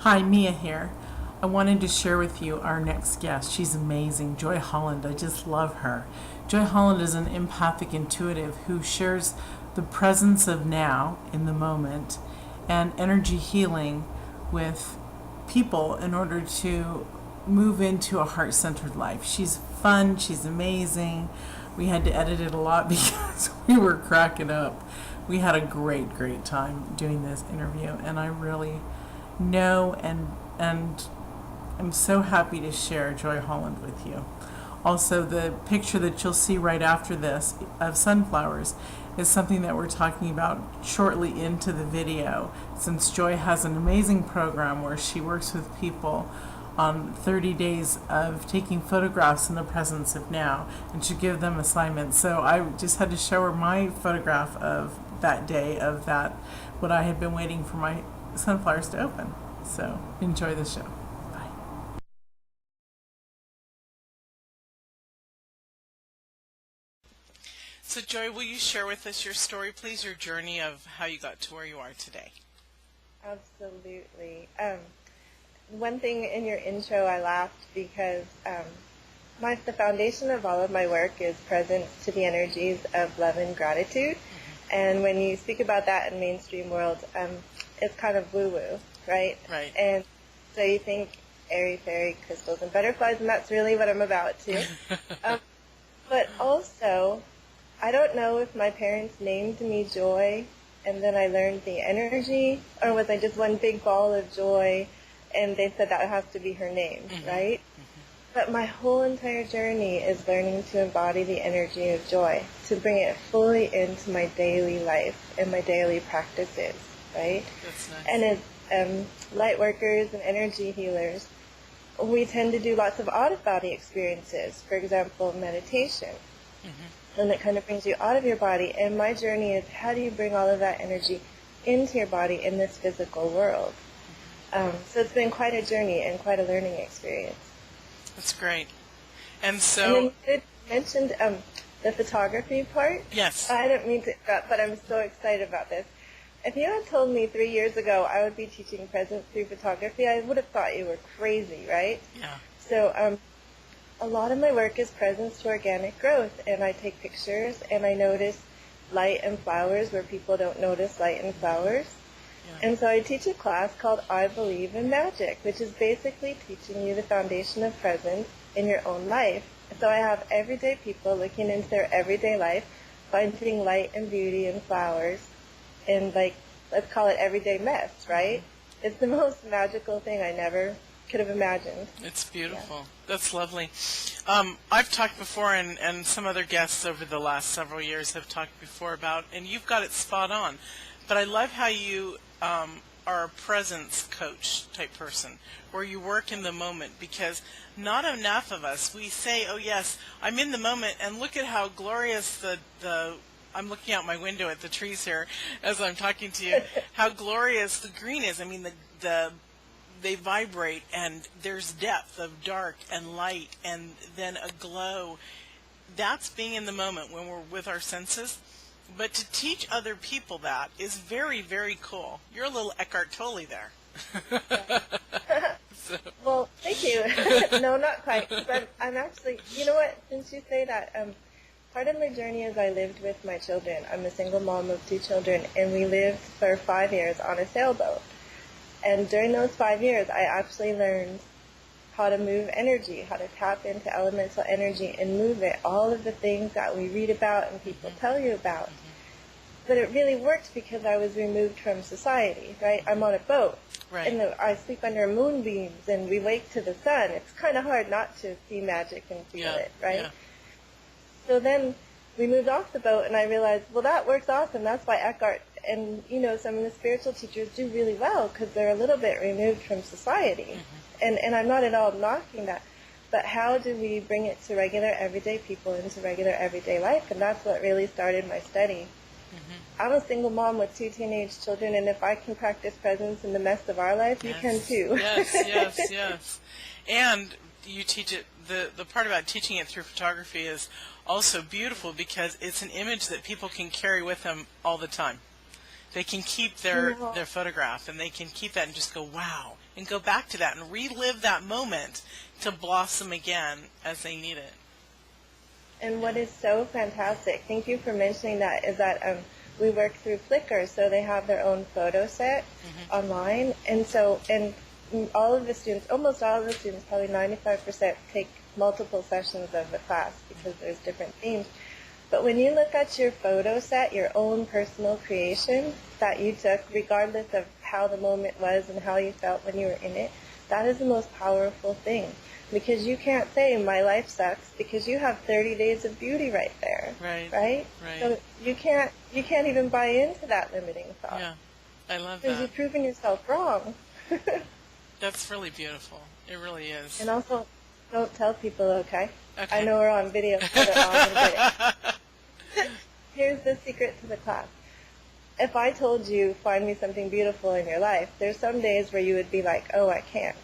Hi, Mia here. I wanted to share with you our next guest. She's amazing, Joy Holland. I just love her. Joy Holland is an empathic intuitive who shares the presence of now in the moment and energy healing with people in order to move into a heart-centered life. She's fun, she's amazing. We had to edit it a lot because we were cracking up. We had a great time doing this interview, and I really know and I'm so happy to share Joy Holland with you. Also, the picture that you'll see right after this of sunflowers is something that we're talking about shortly into the video, since Joy has an amazing program where she works with people on 30 days of taking photographs in the presence of now, and to give them assignments. So I just had to show her my photograph of that day, of that, what I had been waiting for my sunflowers to open. So enjoy the show. Bye. So Joy, will you share with us your story, please, your journey of how you got to where you are today? Absolutely. One thing in your intro, I laughed because the foundation of all of my work is present to the energies of love and gratitude. And when you speak about that in mainstream world, it's kind of woo-woo, right? Right. And so you think airy fairy crystals and butterflies, and that's really what I'm about too. But also, I don't know if my parents named me Joy and then I learned the energy, or was I just one big ball of joy and they said that has to be her name, right? But my whole entire journey is learning to embody the energy of joy, to bring it fully into my daily life and my daily practices, right? That's nice. And as light workers and energy healers, we tend to do lots of out-of-body experiences, for example, meditation. And it kind of brings you out of your body. And my journey is, how do you bring all of that energy into your body in this physical world? So it's been quite a journey and quite a learning experience. That's great. And And so, then you mentioned the photography part. yes. I don't mean to interrupt, but I'm so excited about this. If you had told me 3 years ago I would be teaching presence through photography, I would have thought you were crazy, right? Yeah. So a lot of my work is presence to organic growth, and I take pictures and I notice light and flowers where people don't notice light and flowers. Yeah. And so I teach a class called I Believe in Magic, which is basically teaching you the foundation of presence in your own life. So I have everyday people looking into their everyday life, finding light and beauty and flowers, and let's call it everyday mess, right? It's the most magical thing I never could have imagined. It's beautiful. Yeah. That's lovely. I've talked before, and some other guests over the last several years have talked before about, and you've got it spot on. But I love how you are a presence coach type person, where you work in the moment, because not enough of us, we say, oh yes, I'm in the moment, and look at how glorious the I'm looking out my window at the trees here as I'm talking to you, how glorious the green is. I mean, they vibrate, and there's depth of dark and light, and then a glow. That's being in the moment when we're with our senses. But to teach other people that is very cool. You're a little Eckhart Tolle there. So. Well, thank you. No, not quite. But I'm actually, you know what, since you say that, part of my journey is I lived with my children. I'm a single mom of 2 children, and we lived for 5 years on a sailboat. And during those 5 years, I actually learned how to move energy, how to tap into elemental energy and move it, all of the things that we read about and people tell you about. But it really worked because I was removed from society, right? I'm on a boat, right. And I sleep under moonbeams, and we wake to the sun. It's kind of hard not to see magic and feel it, right? Yeah. So then we moved off the boat, and I realized, well, that works awesome. That's why Eckhart and, some of the spiritual teachers do really well, because they're a little bit removed from society. And I'm not at all knocking that. But how do we bring it to regular everyday people, into regular everyday life? And that's what really started my study. I'm a single mom with 2 teenage children, and if I can practice presence in the mess of our life, you can too. Yes. And you teach it, the part about teaching it through photography is also beautiful, because it's an image that people can carry with them all the time. They can keep Yeah. their photograph, and they can keep that and just go, wow, and go back to that and relive that moment to blossom again as they need it. And Yeah. what is so fantastic, thank you for mentioning that, is that we work through Flickr, so they have their own photo set online. And so, and all of the students, almost all of the students, probably 95%, take multiple sessions of the class because there's different themes. But when you look at your photo set, your own personal creation that you took, regardless of how the moment was and how you felt when you were in it, that is the most powerful thing. Because you can't say my life sucks because you have 30 days of beauty right there. Right. Right? Right. So you can't even buy into that limiting thought. Yeah. I love Because that. you've proven yourself wrong. That's really beautiful. It really is. And also, don't tell people, okay? Okay. I know we're on video, so they're all going to get it. Here's the secret to the class. If I told you, find me something beautiful in your life, there's some days where you would be like, oh, I can't,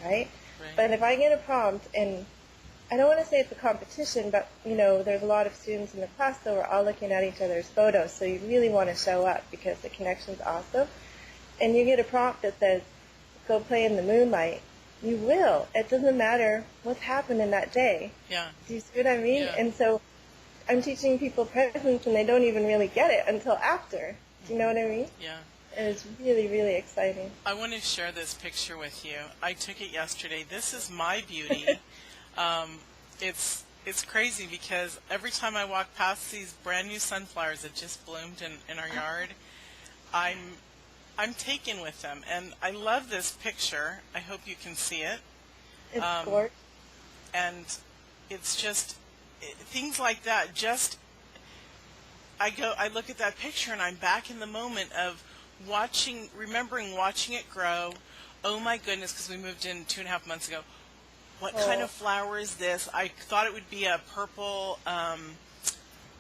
right? Right. But if I get a prompt, and I don't want to say it's a competition, but, there's a lot of students in the class, so we're all looking at each other's photos, so you really want to show up because the connection's awesome. And you get a prompt that says, go play in the moonlight. You will. It doesn't matter what's happened in that day. Yeah. Do you see what I mean? Yeah. And so I'm teaching people presence, and they don't even really get it until after. Do you know what I mean? Yeah. And it's really, really exciting. I want to share this picture with you. I took it yesterday. This is my beauty. It's crazy because every time I walk past these brand new sunflowers that just bloomed in our yard, I'm taken with them, and I love this picture. I hope you can see it. It's gorgeous. And it's just things like that. I look at that picture, and I'm back in the moment of remembering watching it grow. Oh my goodness, because we moved in 2.5 months ago. What kind of flower is this? I thought it would be a purple, kind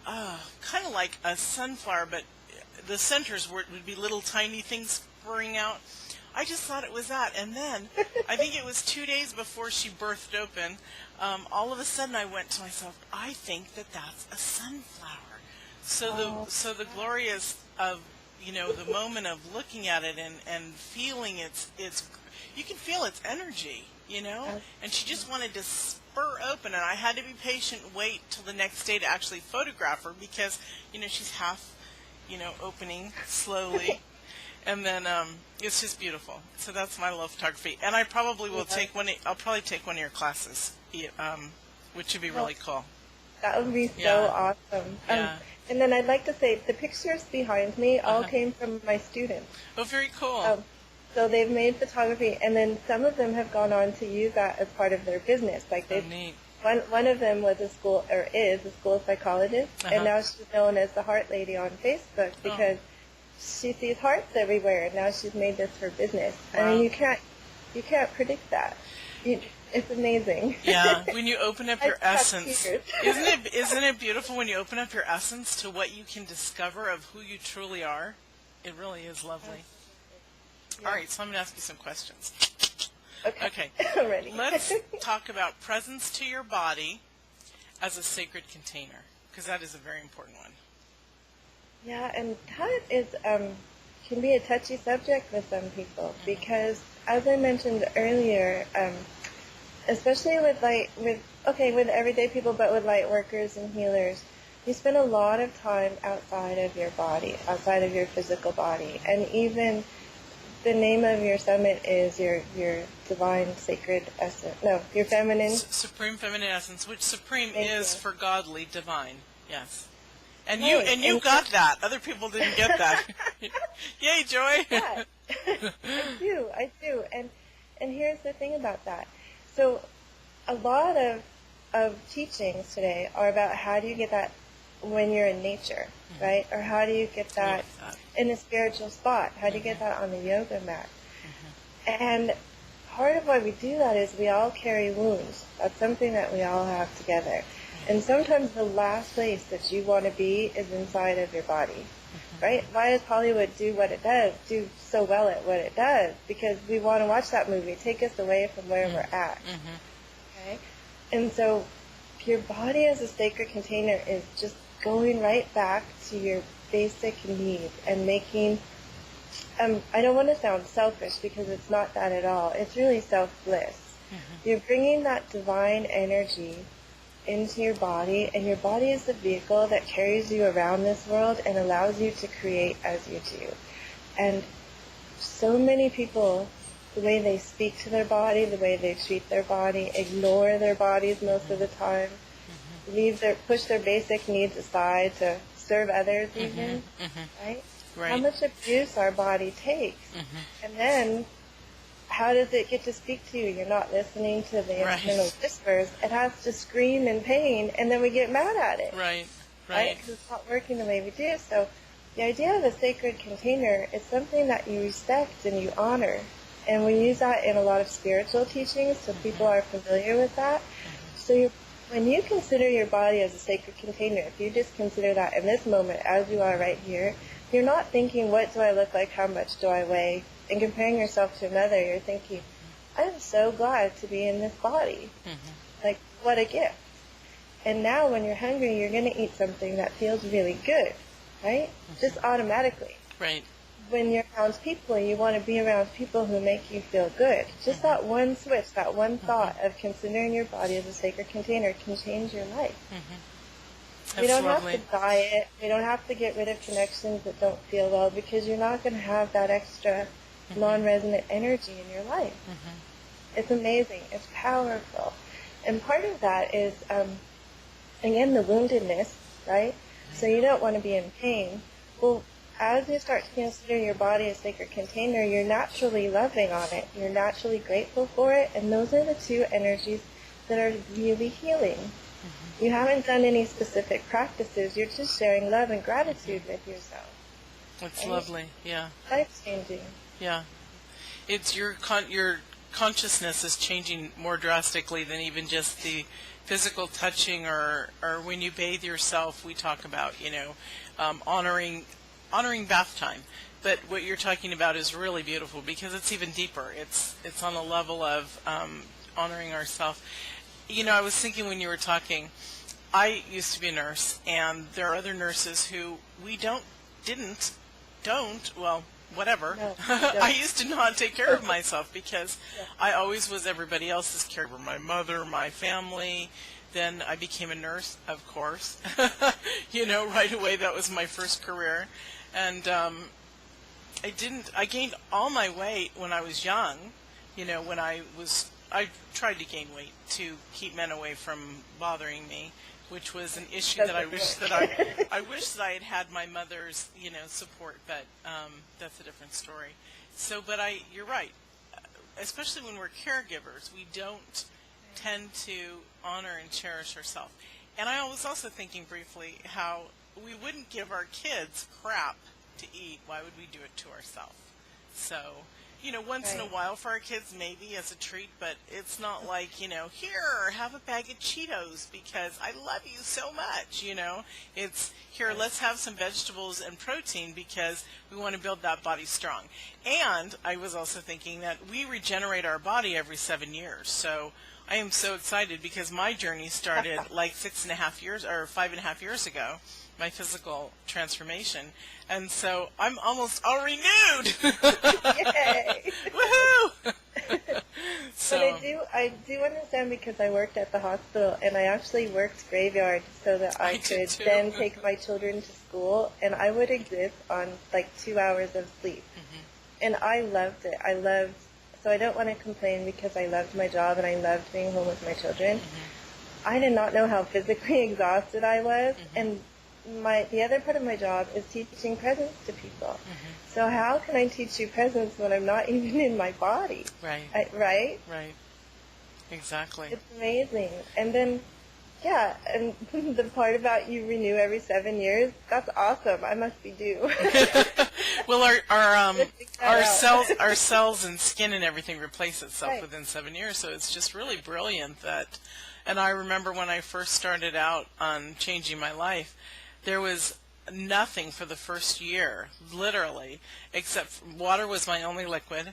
of like a sunflower, but the centers would be little tiny things spurring out. I just thought it was that. And then, I think it was 2 days before she birthed open, all of a sudden I went to myself, I think that's a sunflower. So the glorious of, the moment of looking at it and feeling its you can feel its energy, and she just wanted to spur open, and I had to be patient, wait till the next day to actually photograph her because, she's half, opening slowly. And then it's just beautiful. So that's my love photography. And I probably will I'll probably take one of your classes, which would be really cool. That would be so awesome. Yeah. And then I'd like to say the pictures behind me all came from my students. Oh, very cool. So they've made photography, and then some of them have gone on to use that as part of their business. Like neat. One of them was is a school psychologist, and now she's known as the Heart Lady on Facebook because she sees hearts everywhere, and now she's made this her business. Wow. I mean, you can't predict that. It's amazing. Yeah, when you open up your I have essence, tears. isn't it beautiful when you open up your essence to what you can discover of who you truly are? It really is lovely. Yeah. All right, so I'm going to ask you some questions. Okay. Okay. I'm ready. Let's talk about presence to your body as a sacred container, because that is a very important one. Yeah, and that is can be a touchy subject with some people because, as I mentioned earlier, especially with everyday people, but with light workers and healers, you spend a lot of time outside of your body, outside of your physical body, and even the name of your summit is your divine sacred essence. No, your feminine. Supreme feminine essence, which supreme Thank is you. for godly, divine. Yes. And Right. you got that. Other people didn't get that. Yay, Joy. Yeah. I do. And here's the thing about that. So a lot of teachings today are about how do you get that when you're in nature, right? Or how do you get that in a spiritual spot? How do you get that on the yoga mat? And part of why we do that is we all carry wounds. That's something that we all have together. And sometimes the last place that you want to be is inside of your body, right? Why does Hollywood do what it does, do so well at what it does? Because we want to watch that movie, take us away from where we're at, okay? And so your body as a sacred container is just going right back to your basic needs and making I don't want to sound selfish because it's not that at all. It's really selfless. You're bringing that divine energy into your body, and your body is the vehicle that carries you around this world and allows you to create as you do. And so many people, the way they speak to their body, the way they treat their body, ignore their bodies most of the time, push their basic needs aside to serve others even, right? Right. How much abuse our body takes. And then how does it get to speak to you? You're not listening to the internal whispers. It has to scream in pain, and then we get mad at it. Right. Because it's not working the way we do. So the idea of a sacred container is something that you respect and you honor. And we use that in a lot of spiritual teachings, so people are familiar with that. So when you consider your body as a sacred container, if you just consider that in this moment as you are right here, you're not thinking, what do I look like, how much do I weigh, and comparing yourself to another. You're thinking, I'm so glad to be in this body. Like, what a gift. And now when you're hungry, you're going to eat something that feels really good, right? Just automatically. Right. When you're around people, you want to be around people who make you feel good. Just that one switch, that one thought of considering your body as a sacred container can change your life. We don't have to diet. We don't have to get rid of connections that don't feel well, because you're not going to have that extra non-resonant energy in your life. It's amazing. It's powerful. And part of that is, again, the woundedness, right? So you don't want to be in pain. Well, as you start to consider your body a sacred container, you're naturally loving on it. You're naturally grateful for it. And those are the two energies that are really healing. You haven't done any specific practices. You're just sharing love and gratitude with yourself. That's lovely. Yeah. Life-changing. Yeah. It's your consciousness is changing more drastically than even just the physical touching or when you bathe yourself. We talk about, honoring bath time. But what you're talking about is really beautiful because it's even deeper. It's on a level of honoring ourselves. I was thinking when you were talking, I used to be a nurse, and there are other nurses who whatever. No, I used to not take care of myself because I always was everybody else's caregiver, my mother, my family. Then I became a nurse, of course. Right away, that was my first career. And I gained all my weight when I was young, I tried to gain weight to keep men away from bothering me, which was an issue that I wish that I had had my mother's, support, but that's a different story. So, but you're right, especially when we're caregivers, we don't tend to honor and cherish ourselves. And I was also thinking briefly how we wouldn't give our kids crap to eat. Why would we do it to ourselves? So, once in a while for our kids, maybe as a treat, but it's not like, here, have a bag of Cheetos because I love you so much, It's, here, let's have some vegetables and protein because we want to build that body strong. And I was also thinking that we regenerate our body every 7 years. So I am so excited because my journey started like 5.5 years ago, my physical transformation. And so I'm almost all renewed. Yay! Woohoo! So, But I do understand because I worked at the hospital, and I actually worked graveyard so that I could then take my children to school, and I would exist on like 2 hours of sleep. And I loved it. So I don't want to complain because I loved my job and I loved being home with my children. I did not know how physically exhausted I was, and the other part of my job is teaching presence to people. So how can I teach you presence when I'm not even in my body? Right. Right? Right. Exactly. It's amazing. And then, and the part about you renew every 7 years, that's awesome. I must be due. Well, our cells and skin and everything replace itself within 7 years, so it's just really brilliant that. And I remember when I first started out on changing my life, there was nothing for the first year, literally, except water was my only liquid.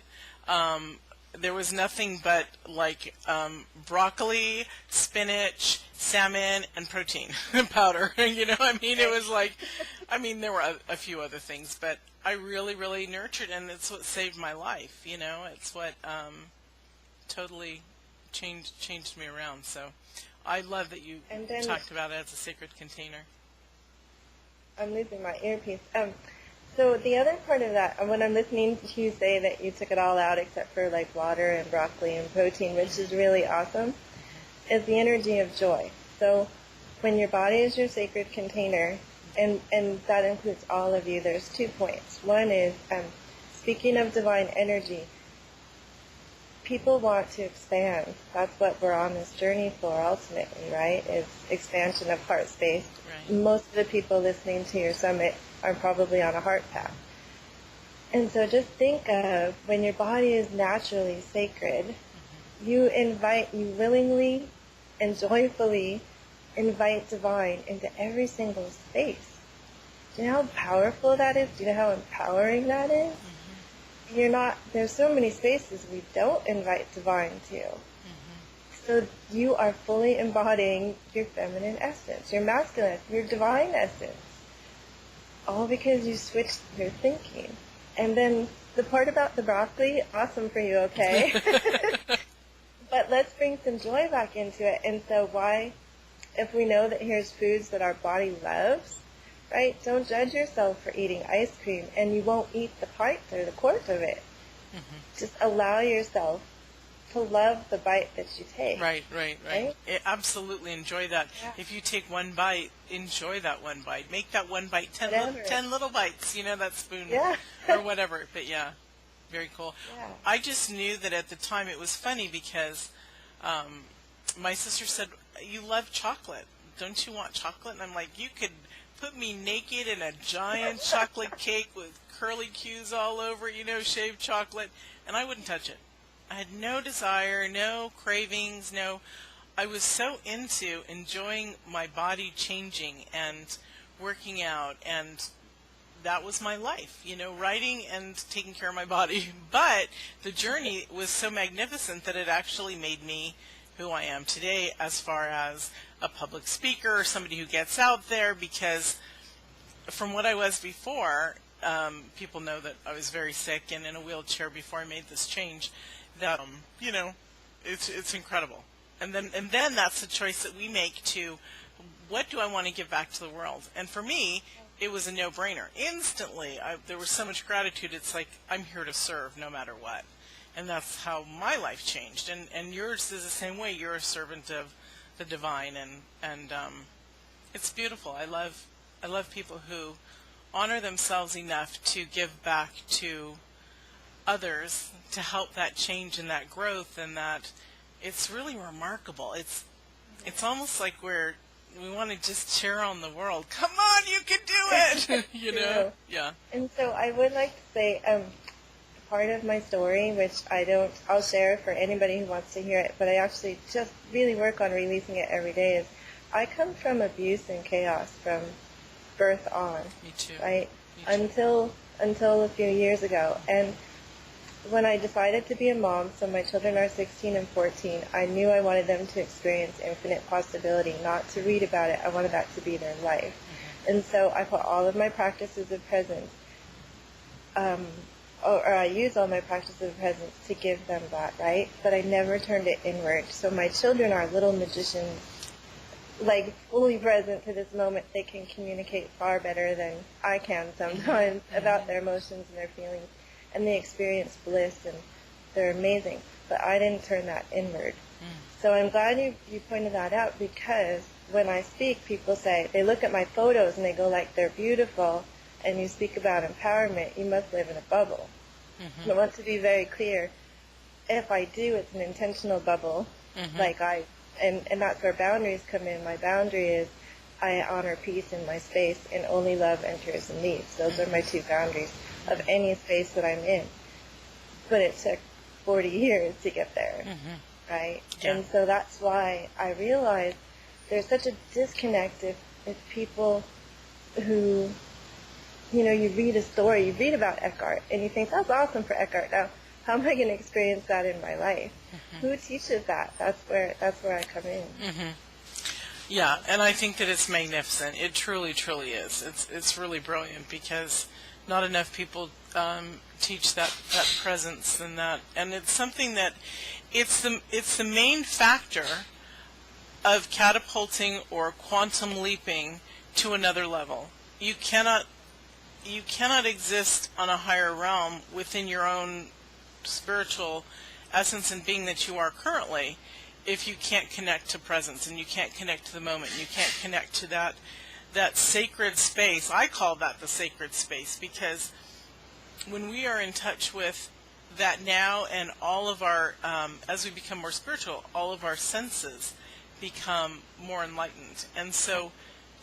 there was nothing but like broccoli, spinach, salmon, and protein powder. You know, I mean, it was like, I mean, there were a few other things, but I really, really nurtured, and it's what saved my life. You know, it's what totally changed me around. So I love that you And then talked about it as a sacred container. I'm losing my earpiece. So the other part of that, when I'm listening to you say that you took it all out except for like water and broccoli and protein, which is really awesome, is the energy of joy. So when your body is your sacred container, and that includes all of you, there's 2 points. One is, speaking of divine energy, people want to expand. That's what we're on this journey for ultimately, right? Is expansion of heart space. Right. Most of the people listening to your summit are probably on a heart path. And so just think of when your body is naturally sacred, you willingly and joyfully invite divine into every single space. Do you know how powerful that is? Do you know how empowering that is? There's so many spaces we don't invite divine to. So you are fully embodying your feminine essence, your masculine, your divine essence. All because you switched your thinking. And then the part about the broccoli, awesome for you, okay? But let's bring some joy back into it. And so if we know that here's foods that our body loves, right? Don't judge yourself for eating ice cream, and you won't eat the pint or the quart of it. Just allow yourself to love the bite that you take. Right. Absolutely enjoy that. Yeah. If you take one bite, enjoy that one bite. Make that one bite 10 little bites, you know, that spoon or whatever. But yeah, very cool. Yeah. I just knew that at the time it was funny because my sister said, you love chocolate. Don't you want chocolate? And I'm like, you could put me naked in a giant chocolate cake with curly cues all over, you know, shaved chocolate, and I wouldn't touch it. I had no desire, no cravings, I was so into enjoying my body changing and working out, and that was my life, you know, writing and taking care of my body. But the journey was so magnificent that it actually made me who I am today as far as a public speaker or somebody who gets out there, because from what I was before, people know that I was very sick and in a wheelchair before I made this change. That you know, it's incredible. And then that's the choice that we make to, what do I want to give back to the world? And for me, it was a no-brainer. Instantly, there was so much gratitude. It's like, I'm here to serve no matter what. And that's how my life changed. And yours is the same way. You're a servant of the divine, and it's beautiful. I love people who honor themselves enough to give back to others to help that change and that growth, and that it's really remarkable. It's almost like we want to just cheer on the world. Come on, you can do it. You know? Yeah. And so I would like to say, part of my story, which I'll share for anybody who wants to hear it, but I actually just really work on releasing it every day, is I come from abuse and chaos from birth on. Me too. Right? Me too. Until a few years ago. And when I decided to be a mom, so my children are 16 and 14, I knew I wanted them to experience infinite possibility, not to read about it. I wanted that to be their life. And so I put all of my practices of presence, or I use all my practices of presence to give them that, right? But I never turned it inward. So my children are little magicians, like fully present to this moment. They can communicate far better than I can sometimes about their emotions and their feelings. And they experience bliss, and they're amazing. But I didn't turn that inward. So I'm glad you pointed that out, because when I speak, people say, they look at my photos and they go like, they're beautiful, and you speak about empowerment, you must live in a bubble. And I want to be very clear, if I do, it's an intentional bubble, and that's where boundaries come in. My boundary is, I honor peace in my space, and only love enters and leaves. Those are my 2 boundaries of any space that I'm in. But it took 40 years to get there, right? Yeah. And so that's why I realized there's such a disconnect if people who, you know, you read a story, you read about Eckhart, and you think, that's awesome for Eckhart. Now, how am I going to experience that in my life? Who teaches that? That's where I come in. Yeah, and I think that it's magnificent. It truly, truly is. It's really brilliant because not enough people teach that presence and it's something that it's the main factor of catapulting or quantum leaping to another level. You cannot exist on a higher realm within your own spiritual essence and being that you are currently if you can't connect to presence and you can't connect to the moment. You can't connect to that sacred space. I call that the sacred space because when we are in touch with that now and all of our, as we become more spiritual, all of our senses become more enlightened. And so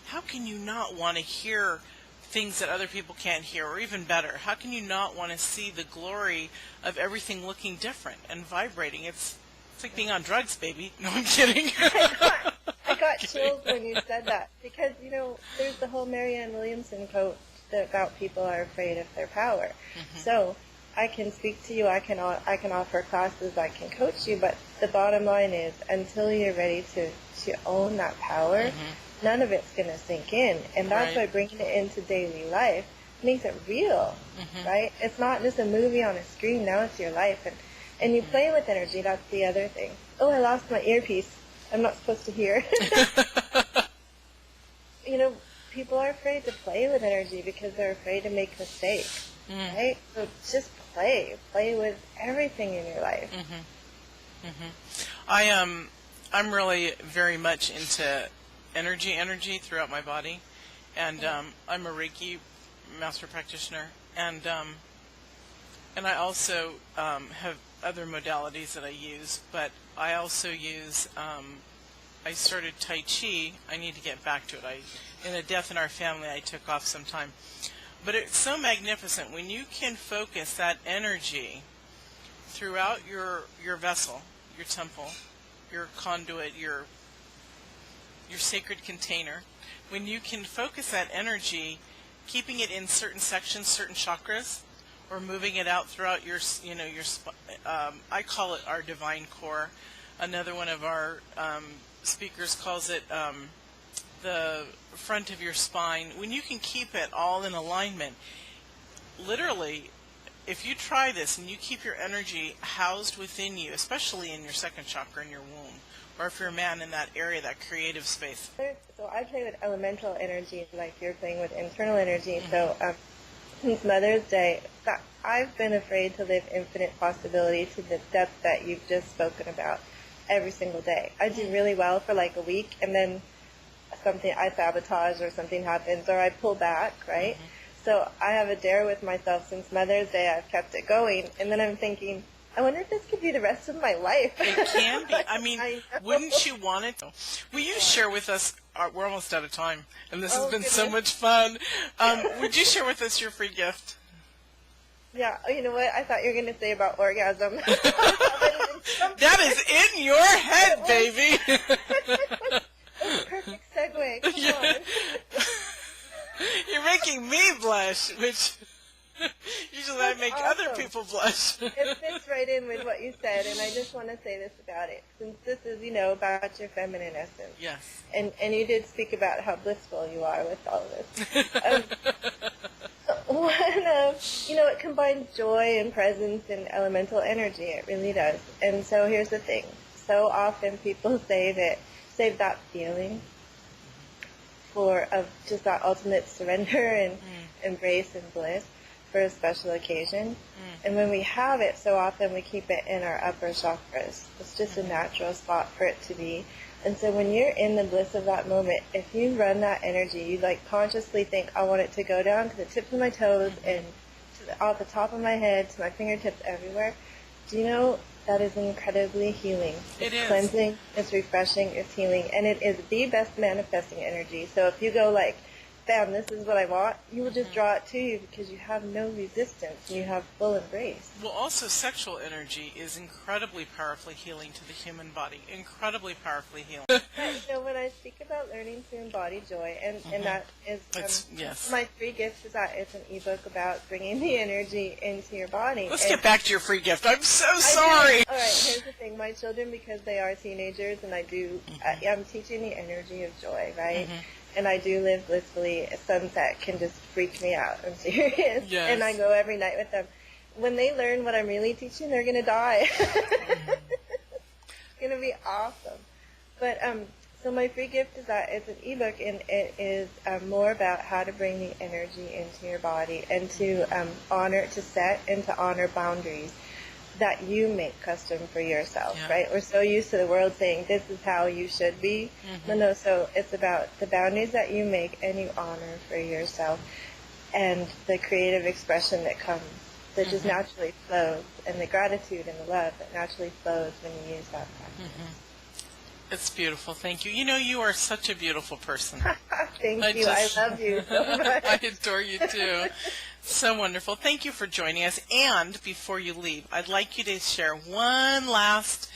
how can you not want to hear things that other people can't hear, or even better, how can you not want to see the glory of everything looking different and vibrating? It's like being on drugs, baby. No, I'm kidding. I got chills when you said that because, there's the whole Marianne Williamson quote about people are afraid of their power. So I can speak to you, I can offer classes, I can coach you, but the bottom line is until you're ready to own that power, none of it's going to sink in. And that's why bringing it into daily life makes it real, right? It's not just a movie on a screen, now it's your life. And you play with energy, that's the other thing. Oh, I lost my earpiece. I'm not supposed to hear. People are afraid to play with energy because they're afraid to make mistakes, right? So just play with everything in your life. I'm really very much into energy throughout my body, and I'm a Reiki master practitioner, and I also have other modalities that I use, but I also use I started Tai Chi. I need to get back to it. In a death in our family, I took off some time. But it's so magnificent when you can focus that energy throughout your vessel, your temple, your conduit, your sacred container. When you can focus that energy, keeping it in certain sections, certain chakras, or moving it out throughout your I call it our divine core. Another one of our speakers calls it the front of your spine. When you can keep it all in alignment, literally, if you try this and you keep your energy housed within you, especially in your second chakra in your womb, or if you're a man in that area, that creative space. So I play with elemental energy like you're playing with internal energy. So since Mother's Day, I've been afraid to live infinite possibility to the depth that you've just spoken about every single day. I do really well for like a week, and then I sabotage or something happens, or I pull back, right? So I have a dare with myself since Mother's Day. I've kept it going, and then I'm thinking, I wonder if this could be the rest of my life. It can be. I mean, wouldn't you want it? Will you share with us, we're almost out of time, and this has been so much fun. Would you share with us your free gift? Yeah, you know what? I thought you were going to say about orgasm. That is in your head, baby. Perfect segue. Come on. You're making me blush, which usually I make other people blush. It fits right in with what you said, and I just want to say this about it, since this is, about your feminine essence. Yes. And you did speak about how blissful you are with all of this. It combines joy and presence and elemental energy. It really does. And so here's the thing. So often people save that feeling of just that ultimate surrender and embrace and bliss for a special occasion. And when we have it, so often we keep it in our upper chakras. It's just a natural spot for it to be. And so when you're in the bliss of that moment, if you run that energy, you consciously think, I want it to go down to the tips of my toes and off the top of my head to my fingertips everywhere. Do you know that is incredibly healing? It is. Cleansing, it's refreshing, it's healing, and it is the best manifesting energy. So if you go bam, this is what I want, you will just draw it to you because you have no resistance and you have full embrace. Well, also, sexual energy is incredibly powerfully healing to the human body. Incredibly powerfully healing. When I speak about learning to embody joy, and that is yes. my free gift is that it's an ebook about bringing the energy into your body. Let's get back to your free gift. I'm so sorry. All right, here's the thing. My children, because they are teenagers, and I'm teaching the energy of joy, right? And I do live blissfully. A sunset can just freak me out. I'm serious. Yes. And I go every night with them. When they learn what I'm really teaching, they're going to die. It's going to be awesome. But so my free gift is that it's an ebook, and it is more about how to bring the energy into your body and to set and to honor boundaries that you make custom for yourself, right? We're so used to the world saying this is how you should be. No, so it's about the boundaries that you make and you honor for yourself, and the creative expression that comes, that just naturally flows, and the gratitude and the love that naturally flows when you use that practice. It's beautiful. Thank you. You know, you are such a beautiful person. Thank you. I love you so much. I adore you too. So wonderful. Thank you for joining us. And before you leave, I'd like you to share one last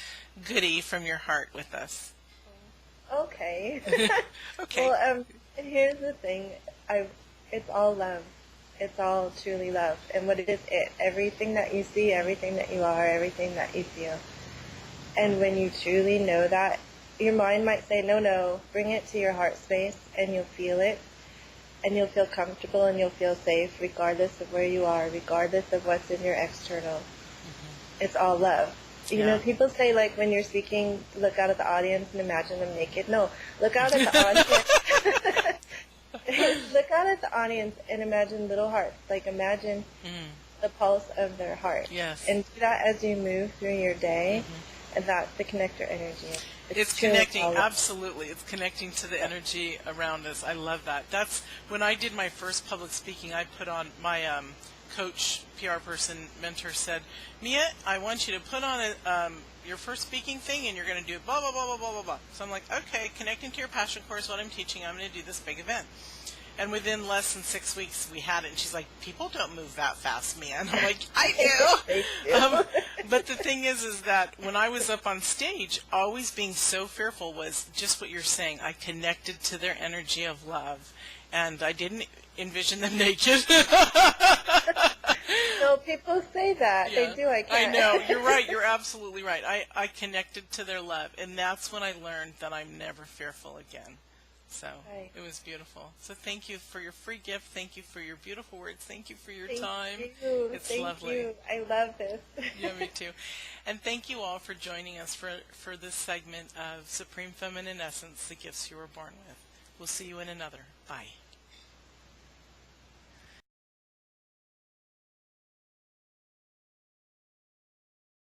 goodie from your heart with us. Okay. Okay. Well, here's the thing. It's all love. It's all truly love. And what is it? Everything that you see, everything that you are, everything that you feel. And when you truly know that, your mind might say, no, bring it to your heart space, and you'll feel it. And you'll feel comfortable and you'll feel safe regardless of where you are, regardless of what's in your external. It's all love. You know, people say, like, when you're speaking, look out at the audience and imagine them naked. No, look out at the audience. Look out at the audience and imagine little hearts. Like, imagine the pulse of their heart. Yes. And do that as you move through your day. And that's the connector energy. It's connecting, absolutely. It's connecting to the energy around us. I love that. That's when I did my first public speaking, I put on my coach, PR person, mentor said, Mia, I want you to put on your first speaking thing, and you're going to do blah, blah, blah, blah, blah, blah, blah. So I'm like, okay, connecting to your passion course, what I'm teaching, I'm going to do this big event. And within less than 6 weeks, we had it. And she's like, people don't move that fast, man. I'm like, I do. But the thing is that when I was up on stage, always being so fearful was just what you're saying. I connected to their energy of love. And I didn't envision them naked. No, people say that. Yeah, they do. I can't. I know. You're right. You're absolutely right. I connected to their love. And that's when I learned that I'm never fearful again. So it was beautiful. So thank you for your free gift. Thank you for your beautiful words. Thank you for your time. It's lovely. You. I love this. Yeah, me too. And thank you all for joining us for this segment of Supreme Feminine Essence, the Gifts You Were Born With. We'll see you in another. Bye.